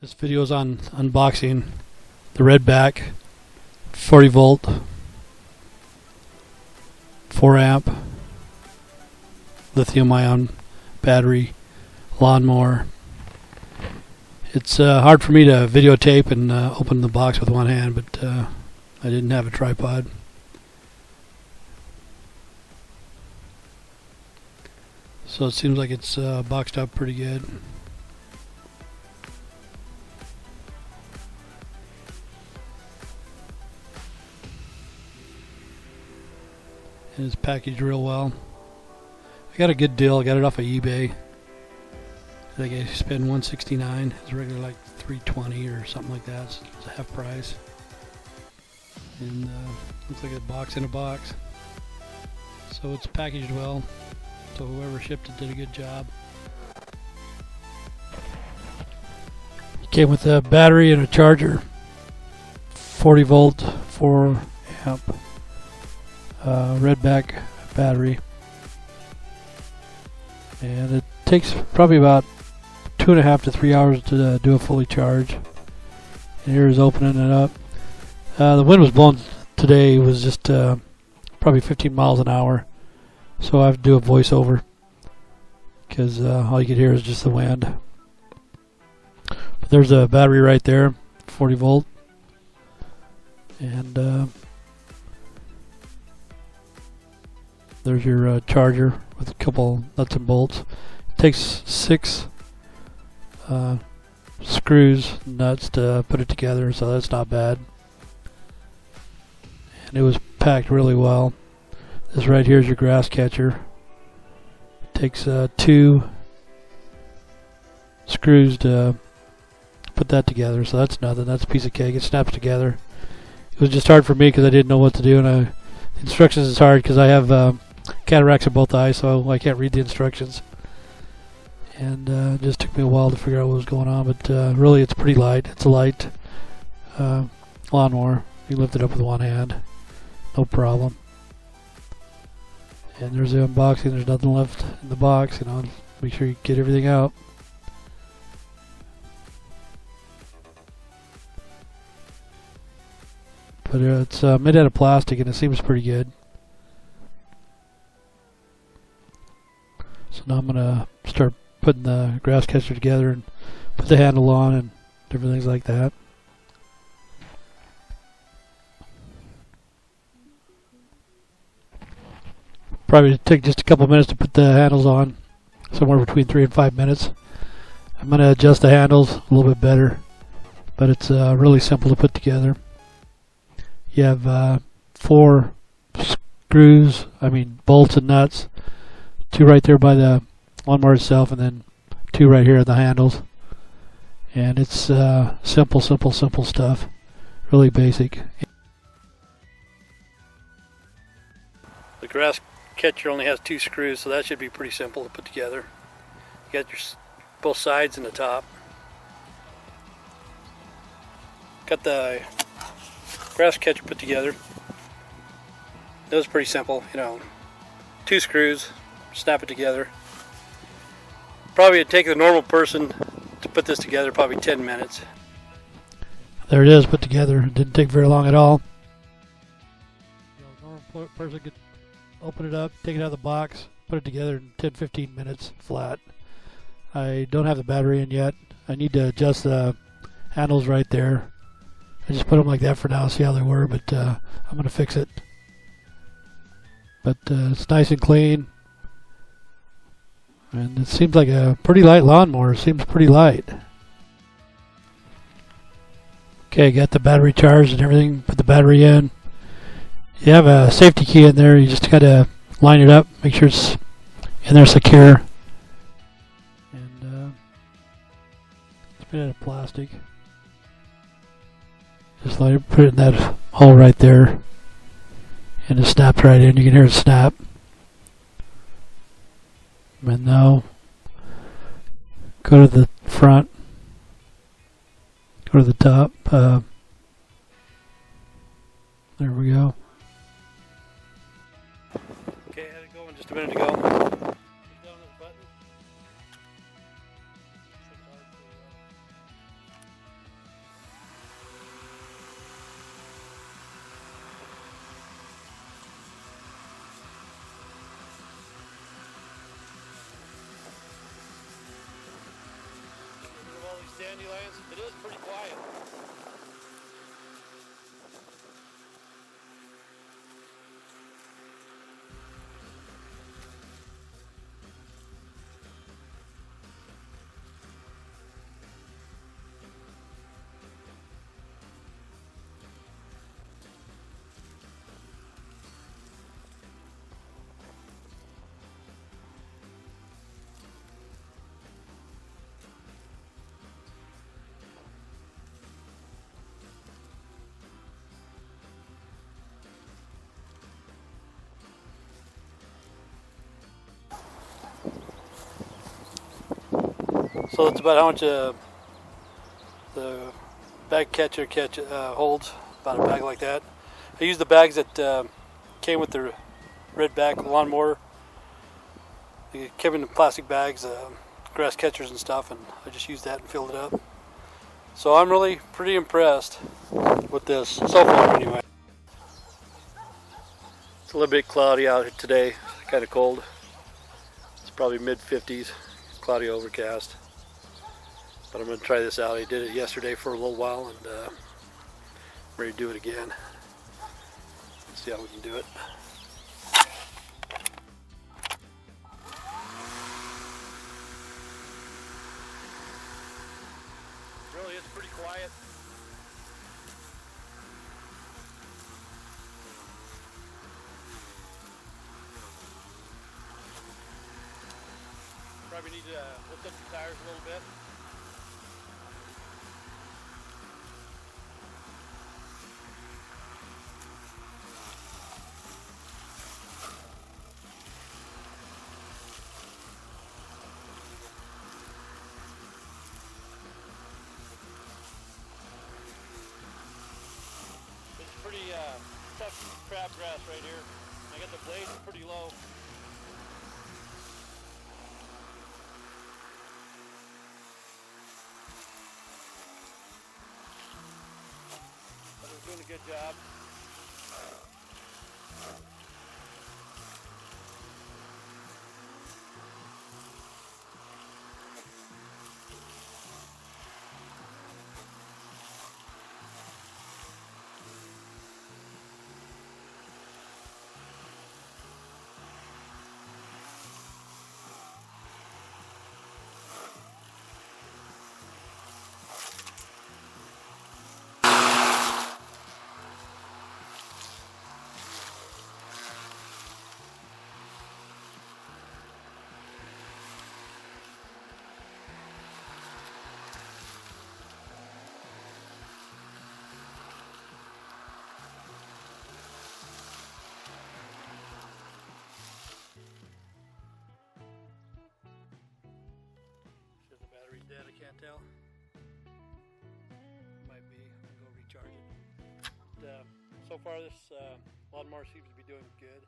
This video is on unboxing the Redback 40 volt 4 amp lithium ion battery lawnmower. It's hard for me to videotape and open the box with one hand, but I didn't have a tripod. So it seems like it's boxed up pretty good. And it's packaged real well. I got a good deal. I got it off of eBay. I think I spent $169. It's regular like $320 or something like that. It's a half price. And looks like a box in a box. So it's packaged well. So whoever shipped it did a good job. It came with a battery and a charger. 40 volt, 4 amp. Redback battery, and it takes probably about 2.5 to 3 hours to do a fully charge. And here's opening it up. The wind was blowing today. It was just probably 15 miles an hour, so I have to do a voiceover because all you can hear is just the wind. But there's a battery right there, 40 volt, and there's your charger with a couple nuts and bolts. It takes 6 screws, nuts to put it together, so that's not bad. And it was packed really well. This right here is your grass catcher. It takes 2 screws to put that together, so that's nothing. That's a piece of cake. It snaps together. It was just hard for me because I didn't know what to do, and instructions is hard because I have cataracts in both eyes, so I can't read the instructions. And it just took me a while to figure out what was going on, but really it's pretty light. It's a light lawnmower. You lift it up with one hand, no problem. And there's the unboxing. There's nothing left in the box, you know. Make sure you get everything out. But it's made out of plastic, and it seems pretty good. So now I'm going to start putting the grass catcher together and put the handle on and different things like that. Probably take just a couple minutes to put the handles on, somewhere between 3 and 5 minutes. I'm going to adjust the handles a little bit better, but it's really simple to put together. You have 4 screws, bolts and nuts. 2 right there by the lawnmower itself, and then 2 right here at the handles. And it's simple stuff. Really basic. The grass catcher only has 2 screws, so that should be pretty simple to put together. You got your both sides and the top. Got the grass catcher put together. That was pretty simple, 2 screws. Snap it together. Probably it'd take the normal person to put this together probably 10 minutes. There it is, put together. It didn't take very long at all. A normal person could open it up, take it out of the box, put it together in 10-15 minutes flat. I don't have the battery in yet. I need to adjust the handles right there. I just put them like that for now, see how they were, but I'm going to fix it. But it's nice and clean. And it seems like a pretty light lawnmower. It seems pretty light. Okay, got the battery charged and everything. Put the battery in. You have a safety key in there. You just got to line it up. Make sure it's in there secure. And it's made out of plastic. Just put it in that hole right there. And it snaps right in. You can hear it snap. And now, go to the front, go to the top, there we go. Okay, I had it going just a minute ago. dandelions. It is pretty quiet. So that's about how much the bag catcher holds, about a bag like that. I use the bags that came with the Redback lawnmower. They came in plastic bags, grass catchers and stuff, and I just used that and filled it up. So I'm really pretty impressed with this so far anyway. It's a little bit cloudy out here today, kind of cold. It's probably mid-50s, cloudy overcast. But I'm going to try this out. I did it yesterday for a little while and I'm ready to do it again. Let's see how we can do it. Really is pretty quiet. Probably need to lift up the tires a little bit. Pretty tough crabgrass right here. I got the blades pretty low. But we're doing a good job. Dead, I can't tell. Might be. I'll go recharge it. But, so far this lawnmower seems to be doing good.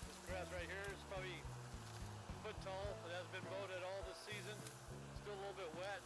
This grass right here is probably a foot tall. It hasn't been mowed at all this season. Still a little bit wet.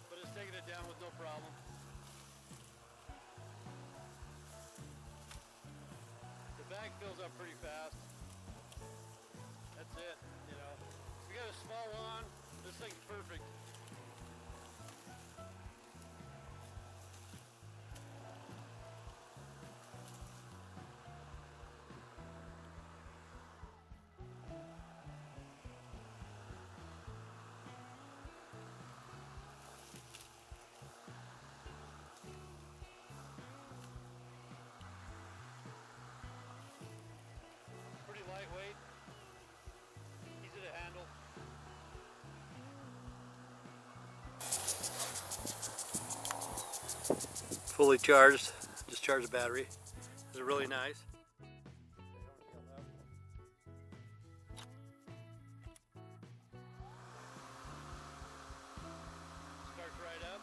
But it's taking it down with no problem. The bag fills up pretty fast. That's it, you know. If you got a small lawn, this thing's perfect. Lightweight, easy to handle. Fully charged, just charged the battery. It's really nice. Starts right up.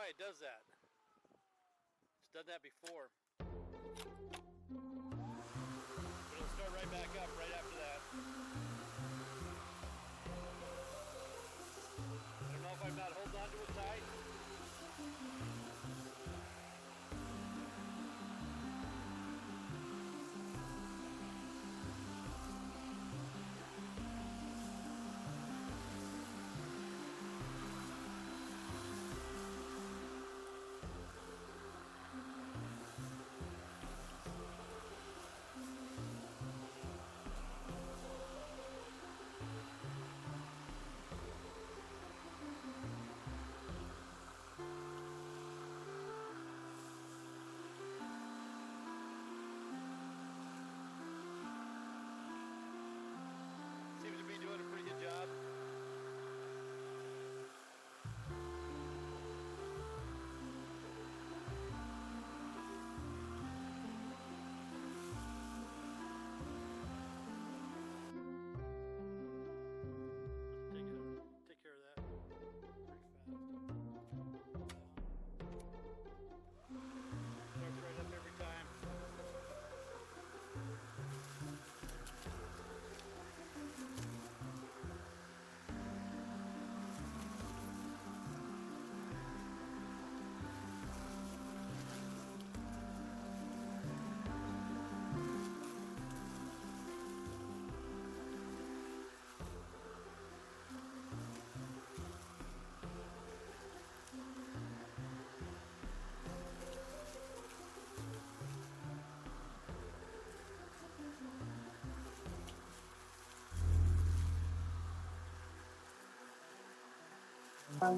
why it does that. It's done that before. But it'll start right back up right after that. I don't know if I'm not holding on to it tight. Seems to be doing a pretty good job. Take care of that pretty fast. Starts right up every time. Right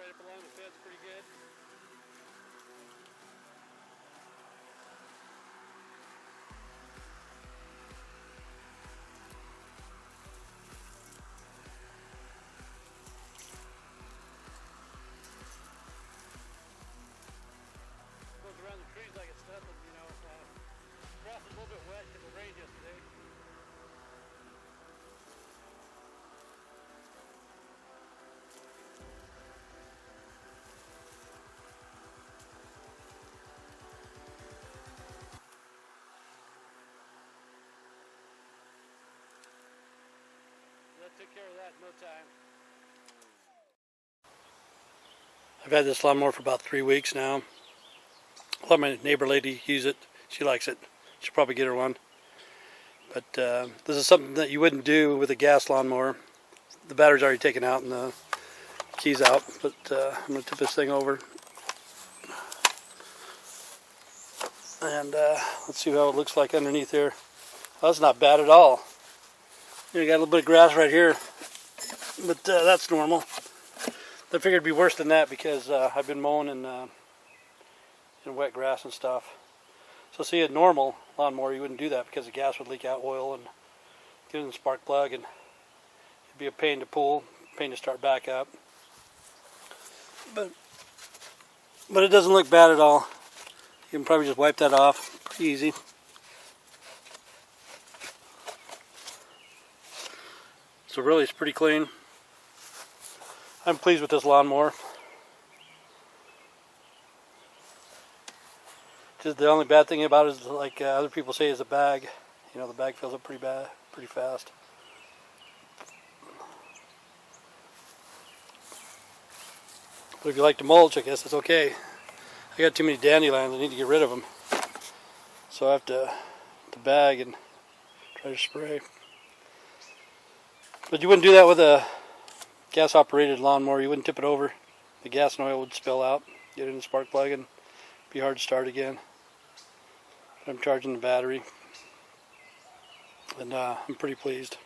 up along the fence pretty good. Goes around the trees like it's nothing, you know. Grass is a little bit wet because it rained yesterday. That took care of that in no time. I've had this lawnmower for about 3 weeks now. I'll let my neighbor lady use it. She likes it. She'll probably get her one. But this is something that you wouldn't do with a gas lawnmower. The battery's already taken out and the key's out. But I'm going to tip this thing over. And let's see how it looks like underneath here. Oh, that's not bad at all. You got a little bit of grass right here. But that's normal. I figured it'd be worse than that because I've been mowing in wet grass and stuff. So see, a normal lawnmower, you wouldn't do that because the gas would leak out oil and get in the spark plug, and it'd be a pain to pull, pain to start back up. But it doesn't look bad at all. You can probably just wipe that off pretty easy. So really, it's pretty clean. I'm pleased with this lawnmower. Just the only bad thing about it is, like other people say, is the bag. You know, the bag fills up pretty fast. But if you like to mulch, I guess it's okay. I got too many dandelions. I need to get rid of them. So I have to bag and try to spray. But you wouldn't do that with a gas-operated lawnmower. You wouldn't tip it over. The gas and oil would spill out, get in the spark plug, and be hard to start again. But I'm charging the battery, and I'm pretty pleased.